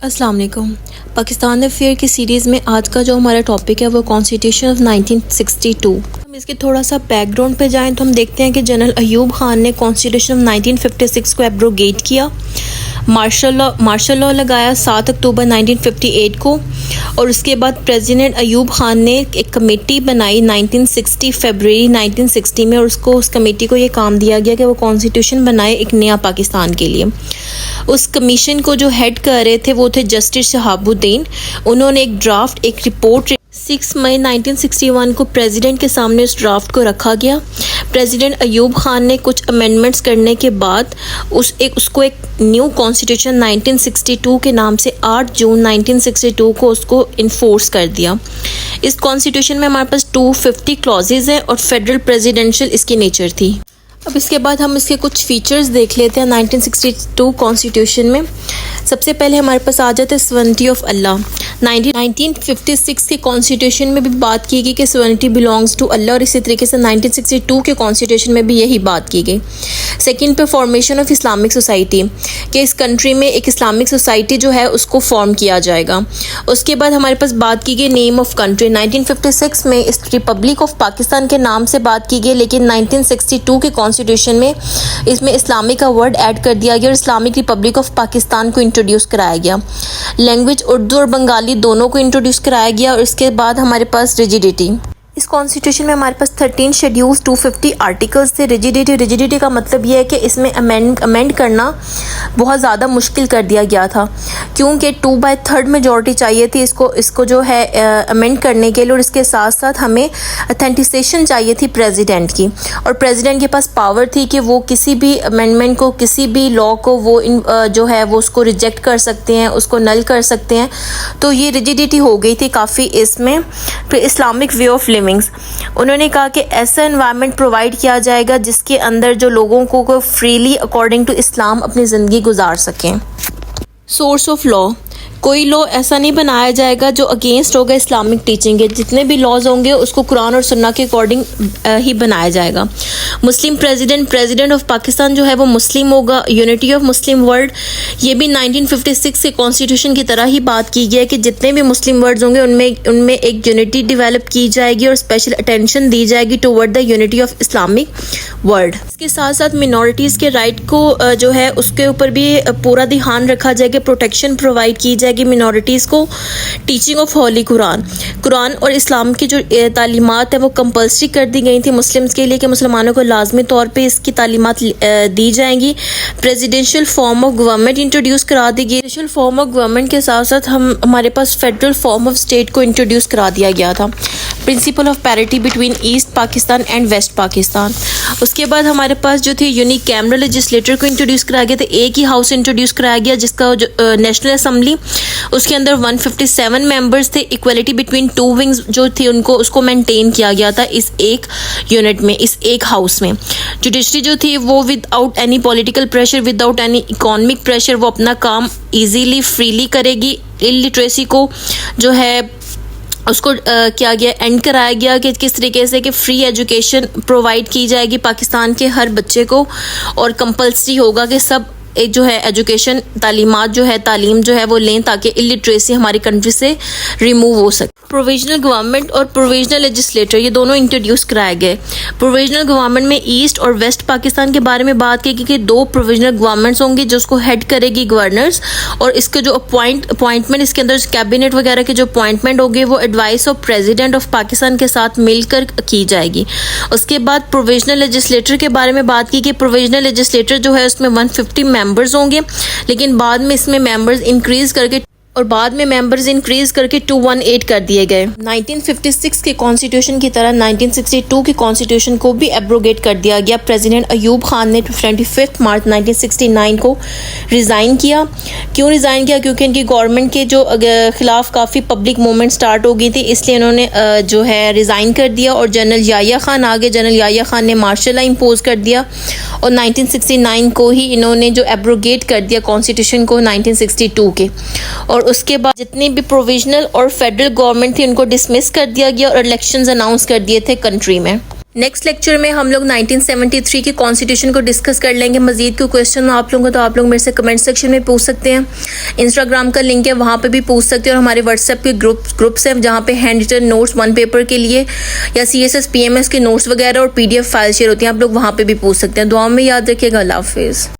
अस्सलाम वालेकुम। पाकिस्तान अफेयर की सीरीज़ में आज का जो हमारा टॉपिक है वो कॉन्स्टिट्यूशन ऑफ 1962। हम इसके थोड़ा सा बैकग्राउंड पे जाएं तो हम देखते हैं कि जनरल अयूब खान ने कॉन्स्टिट्यूशन ऑफ 1956 को एब्रोगेट किया, मार्शल लॉ लगाया 7 अक्टूबर 1958 को, और उसके बाद प्रेसिडेंट अयूब खान ने एक कमेटी बनाई 1960 फरवरी 1960 में, और उस कमेटी को ये काम दिया गया कि वो कॉन्स्टिट्यूशन बनाए एक नया पाकिस्तान के लिए। उस कमीशन को जो हेड कर रहे थे वो थे जस्टिस शहाबुद्दीन। उन्होंने एक ड्राफ्ट, एक रिपोर्ट 6 मई 1961 को प्रेसिडेंट के सामने उस ड्राफ्ट को रखा गया। प्रेसिडेंट अयूब खान ने कुछ अमेंडमेंट्स करने के बाद उसको एक न्यू कॉन्स्टिट्यूशन 1962 के नाम से 8 जून 1962 को उसको इन्फोर्स कर दिया। इस कॉन्स्टिट्यूशन में हमारे पास 250 क्लॉजेज हैं और फेडरल प्रेसिडेंशियल इसकी नेचर थी। अब इसके बाद हम इसके कुछ फीचर्स देख लेते हैं 1962 कॉन्स्टिट्यूशन में। सबसे पहले हमारे पास आ जाता है सॉवरेनिटी ऑफ अल्लाह। 1956 के कॉन्स्टिट्यूशन में भी बात की गई कि सॉवरेनिटी बिलोंग्स टू अल्लाह, और इसी तरीके से 1962 के कॉन्स्टिट्यूशन में भी यही बात की गई। सेकंड पे फॉर्मेशन ऑफ इस्लामिक सोसाइटी, कि इस कंट्री में एक इस्लामिक सोसाइटी जो है उसको फॉर्म किया जाएगा। उसके बाद हमारे पास बात की गई नेम ऑफ कंट्री। 1956 में इस रिपब्लिक ऑफ पाकिस्तान के नाम से बात की गई, लेकिन 1962 के कॉन्स्टिट्यूशन में इसमें इस्लामिक का वर्ड ऐड कर दिया गया और इस्लामिक रिपब्लिक ऑफ पाकिस्तान को इंट्रोड्यूस कराया गया। लैंग्वेज उर्दू और बंगाली दोनों को इंट्रोड्यूस कराया गया। और इसके बाद हमारे पास रिजिडिटी। इस कॉन्स्टिट्यूशन में हमारे पास 13 शेड्यूल्स 250 आर्टिकल्स थे। रिजिडिटी का मतलब यह है कि इसमें अमेंड करना बहुत ज़्यादा मुश्किल कर दिया गया था, क्योंकि 2/3 मेजॉरिटी चाहिए थी इसको जो है अमेंड करने के लिए, और इसके साथ साथ हमें अथेंटिसेशन चाहिए थी प्रेसिडेंट की, और प्रेसिडेंट के पास पावर थी कि वो किसी भी अमेंडमेंट को, किसी भी लॉ को वो जो है वो उसको रिजेक्ट कर सकते हैं, उसको नल कर सकते हैं। तो ये रिजिडिटी हो गई थी काफ़ी इसमें। फिर इस्लामिक वे ऑफ उन्होंने कहा कि ऐसा एनवायरनमेंट प्रोवाइड किया जाएगा जिसके अंदर जो लोगों को फ्रीली अकॉर्डिंग टू इस्लाम अपनी ज़िंदगी गुजार सकें। सोर्स ऑफ लॉ, कोई लॉ ऐसा नहीं बनाया जाएगा जो अगेंस्ट होगा इस्लामिक टीचिंग के। जितने भी लॉज होंगे उसको कुरान और सुन्ना के अकॉर्डिंग ही बनाया जाएगा। मुस्लिम प्रेसिडेंट ऑफ पाकिस्तान जो है वो मुस्लिम होगा। यूनिटी ऑफ मुस्लिम वर्ल्ड, ये भी 1956 के कॉन्स्टिट्यूशन की तरह ही बात की गई है कि जितने भी मुस्लिम वर्ड्स होंगे उनमें एक यूनिटी डेवलप की जाएगी और स्पेशल अटेंशन दी जाएगी toward the unity of Islamic world. इसके साथ साथ मिनॉरिटीज़ के राइट को जो है उसके ऊपर भी पूरा ध्यान रखा जाएगा, प्रोटेक्शन प्रोवाइड की जाएगी मिनॉरिटीज़ को। टीचिंग ऑफ होली कुरान और इस्लाम की जो तालीमात है वो कंपल्सरी कर दी गई थी मुस्लिम्स के लिए कि मुसलमानों को लाजमी तौर पे इसकी तालीमात दी जाएंगी। Presidential form of government introduce करा दी गई। प्रेसिडेंशियल फॉर्म ऑफ गवर्नमेंट के साथ साथ हमारे पास फेडरल फॉर्म ऑफ स्टेट को इंट्रोड्यूस करा दिया गया था। Principle of parity between east Pakistan and west Pakistan. उसके बाद हमारे पास जो थी यूनिक कैमरल लेजिस्लेटर को इंट्रोड्यूस कराया गया था। एक ही हाउस इंट्रोड्यूस कराया गया जिसका नेशनल असेंबली, उसके अंदर 157 मेंबर्स थे। इक्वलिटी बिटवीन 2 विंग्स जो थी उसको मेंटेन किया गया था इस एक यूनिट में, इस एक हाउस में। जुडिशरी जो थी वो without any political pressure, without any economic pressure वो अपना काम इजीली फ्रीली करेगी। इलिटरेसी को जो है उसको किया गया, एंड कराया गया कि किस तरीके से कि फ्री एजुकेशन प्रोवाइड की जाएगी पाकिस्तान के हर बच्चे को, और कंपल्सरी होगा कि सब एक जो है एजुकेशन तालीम जो है वो लें ताकि इलिटरेसी हमारी कंट्री से रिमूव हो सके। प्रोविजनल गवर्नमेंट और प्रोविजनल लेजिस्लेटर ये दोनों इंट्रोड्यूस कराए गए। प्रोविजनल गवर्नमेंट में ईस्ट और वेस्ट पाकिस्तान के बारे में बात की कि 2 प्रोविजनल गवर्नमेंट्स होंगी जो उसको हेड करेगी गवर्नर्स, और इसके जो अपॉइंटमेंट इसके अंदर कैबिनेट वगैरह के जो अपॉइंटमेंट होंगे वो advice of president of Pakistan के साथ मिलकर की जाएगी। उसके बाद प्रोविजनल लेजिस्लेटर के बारे में बात की कि प्रोविजनल लेजिस्लेटर जो है उसमें 150 मेंबर्स होंगे, लेकिन बाद में इसमें मेंबर्स इंक्रीज करके 218 कर दिए गए। 1956 के कॉन्स्टिट्यूशन की तरह 1962 के कॉन्स्टिट्यूशन को भी एब्रोगेट कर दिया गया। प्रेसिडेंट अयूब खान ने 25 मार्च 1969 को रिज़ाइन किया। क्यों रिज़ाइन किया? क्योंकि इनकी गवर्नमेंट के जो खिलाफ काफ़ी पब्लिक मूवमेंट स्टार्ट हो गई थी, इसलिए इन्होंने जो है रिज़ाइन कर दिया और जनरल याहिया खान आ गए। जनरल याहिया खान ने मार्शल लॉ इम्पोज कर दिया और 1969 को ही इन्होंने जो एब्रोगेट कर दिया कॉन्स्टिट्यूशन को 1962 के। और उसके बाद जितनी भी प्रोविजनल और फेडरल गवर्नमेंट थी उनको डिसमिस कर दिया गया और इलेक्शंस अनाउंस कर दिए थे कंट्री में। नेक्स्ट लेक्चर में हम लोग 1973 के कॉन्स्टिट्यूशन को डिस्कस कर लेंगे। मजीद कोई क्वेश्चन आप लोगों को तो आप लोग मेरे से कमेंट सेक्शन में पूछ सकते हैं। इंस्टाग्राम का लिंक है, वहाँ पे भी पूछ सकते हैं, और हमारे व्हाट्सएप के ग्रुप्स हैं जहाँ पे हैंड रिटन नोट्स 1 पेपर के लिए या CSS PMS के नोट्स वगैरह और PDF फाइल शेयर होती हैं, आप लोग वहाँ पे भी पूछ सकते हैं। दुआ में याद रखिएगा। अल्लाह हाफिज़।